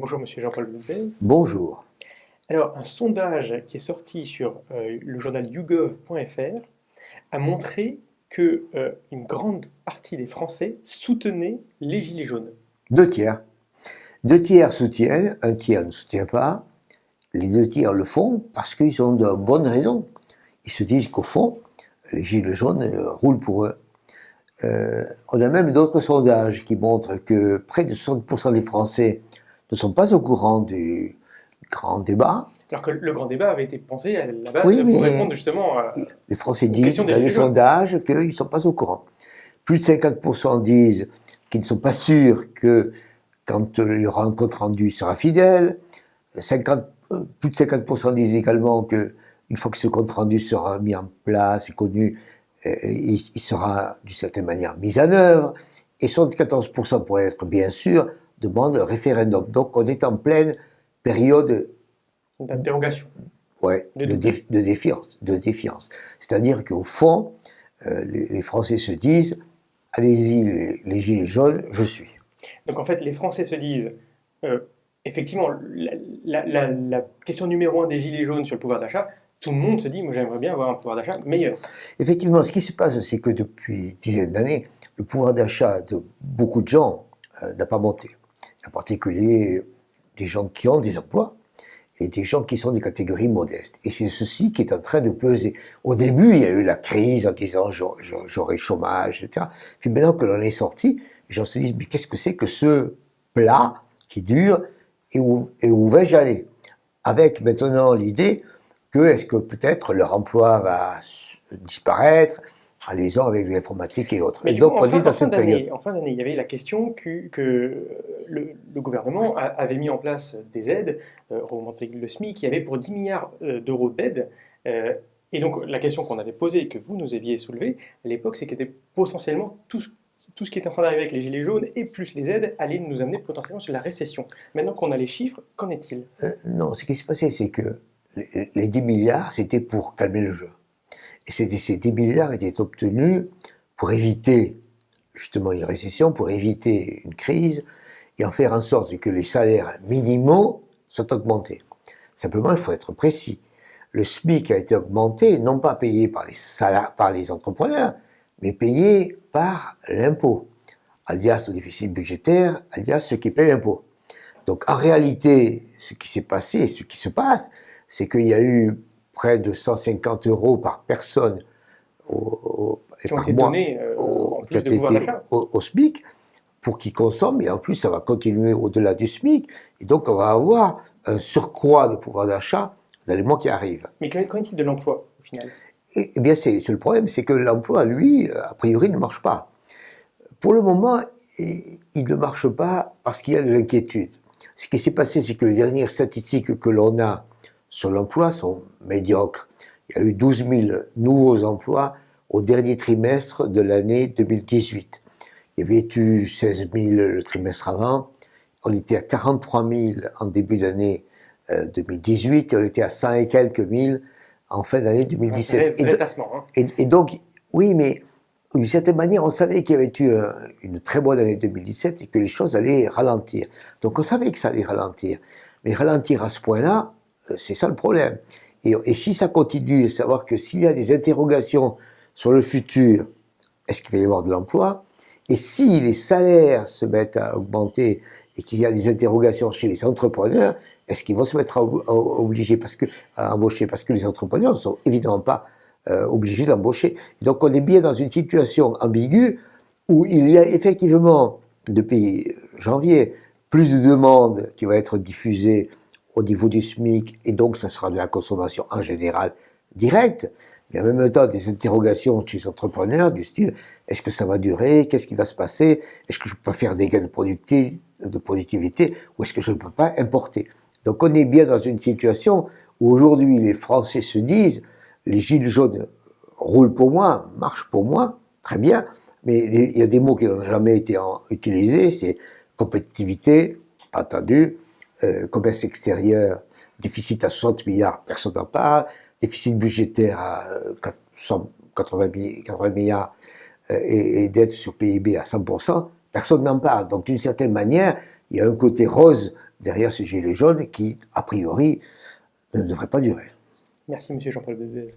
Bonjour Monsieur Jean-Paul Bloupez. Bonjour. Alors, un sondage qui est sorti sur le journal YouGov.fr a montré que une grande partie des Français soutenaient les Gilets jaunes. Deux tiers. Deux tiers soutiennent, un tiers ne soutient pas. Les deux tiers le font parce qu'ils ont de bonnes raisons. Ils se disent qu'au fond, les gilets jaunes roulent pour eux. On a même d'autres sondages qui montrent que près de 60% des Français ne sont pas au courant du grand débat. Alors que le grand débat avait été pensé à la base Oui, pour mais répondre justement à les Français aux disent questions des dans les Gilets jaunes. sondages qu'ils ne sont pas au courant. Plus de 50% disent qu'ils ne sont pas sûrs que quand il y aura un compte rendu, sera fidèle. Plus de 50% disent également que une fois que ce compte rendu sera mis en place et connu, il sera d'une certaine manière mis en œuvre. Et 74%, pour être bien sûr, demandent un référendum. Donc on est en pleine période D'interrogation. de doute. défiance. C'est-à-dire qu'au fond, les Français se disent, allez-y les gilets jaunes, je suis. Donc en fait, les Français se disent, effectivement, la question numéro un des Gilets jaunes sur le pouvoir d'achat, tout le monde se dit, moi j'aimerais bien avoir un pouvoir d'achat meilleur. Effectivement, ce qui se passe, c'est que depuis une dizaine d'années, le pouvoir d'achat de beaucoup de gens n'a pas monté. En particulier des gens qui ont des emplois et des gens qui sont des catégories modestes. Et c'est ceci qui est en train de peser. Au début, il y a eu la crise en disant j'aurai chômage, etc. Puis maintenant que l'on est sorti, les gens se disent mais qu'est-ce que c'est que ce plat qui dure et où vais-je aller? Avec maintenant l'idée que est-ce que peut-être leur emploi va disparaître en liaison avec l'informatique et autres. Mais Et du coup, donc on est dans cette période. en fin d'année, il y avait la question que le gouvernement avait mis en place des aides, remonter le SMIC, qui avait pour 10 milliards d'euros d'aides. Et donc la question qu'on avait posée et que vous nous aviez soulevée à l'époque, c'est qu'était potentiellement tout ce qui était en train d'arriver avec les gilets jaunes et plus les aides allait nous amener potentiellement sur la récession. Maintenant qu'on a les chiffres, qu'en est-il? Non, ce qui s'est passé, c'est que les 10 milliards, c'était pour calmer le jeu. Et ces 10 milliards étaient obtenus pour éviter justement une récession, pour éviter une crise, et en faire en sorte que les salaires minimaux soient augmentés. Simplement, il faut être précis. Le SMIC a été augmenté, non pas payé par les entrepreneurs, mais payé par l'impôt, alias le déficit budgétaire, alias ceux qui paient l'impôt. Donc en réalité, ce qui s'est passé, ce qui se passe, c'est qu'il y a eu près de 150 euros par personne Qui ont par été mois donnés en qui ont plus de pouvoir été d'achat. au SMIC pour qu'ils consomment, et en plus ça va continuer au-delà du SMIC, et donc on va avoir un surcroît de pouvoir d'achat dans les mois qui arrivent. Mais qu'en est-il de l'emploi au final? Et bien c'est le problème, c'est que l'emploi, lui, a priori, ne marche pas. Pour le moment, il ne marche pas parce qu'il y a de l'inquiétude. Ce qui s'est passé, c'est que les dernières statistiques que l'on a sur l'emploi sont médiocres. Il y a eu 12 000 nouveaux emplois au dernier trimestre de l'année 2018. Il y avait eu 16 000 le trimestre avant. On était à 43 000 en début d'année 2018 et on était à 100 et quelques mille en fin d'année 2017. Vrai tassement, hein. Et donc, oui, mais d'une certaine manière, on savait qu'il y avait eu une très bonne année 2017 et que les choses allaient ralentir. Donc on savait que ça allait ralentir. Mais ralentir à ce point-là, c'est ça le problème. Et si ça continue, savoir que s'il y a des interrogations sur le futur, est-ce qu'il va y avoir de l'emploi? Et si les salaires se mettent à augmenter et qu'il y a des interrogations chez les entrepreneurs, est-ce qu'ils vont se mettre à embaucher? Parce que les entrepreneurs ne sont évidemment pas obligés d'embaucher. Et donc on est bien dans une situation ambiguë où il y a effectivement, depuis janvier, plus de demandes qui vont être diffusées au niveau du SMIC, et donc ça sera de la consommation en général directe, mais en même temps des interrogations chez les entrepreneurs du style est-ce que ça va durer, qu'est-ce qui va se passer, est-ce que je peux faire des gains de productivité ou est-ce que je ne peux pas importer. Donc on est bien dans une situation où aujourd'hui les Français se disent les gilets jaunes roulent pour moi, marchent pour moi, très bien, mais il y a des mots qui n'ont jamais été utilisés, c'est compétitivité, entendu, commerce extérieur, déficit à 60 milliards, personne n'en parle, déficit budgétaire à 180 milliards et dette sur PIB à 100%, Personne n'en parle. Donc, d'une certaine manière, il y a un côté rose derrière ce gilet jaune qui, a priori, ne devrait pas durer. Merci, monsieur Jean-Paul Bébez.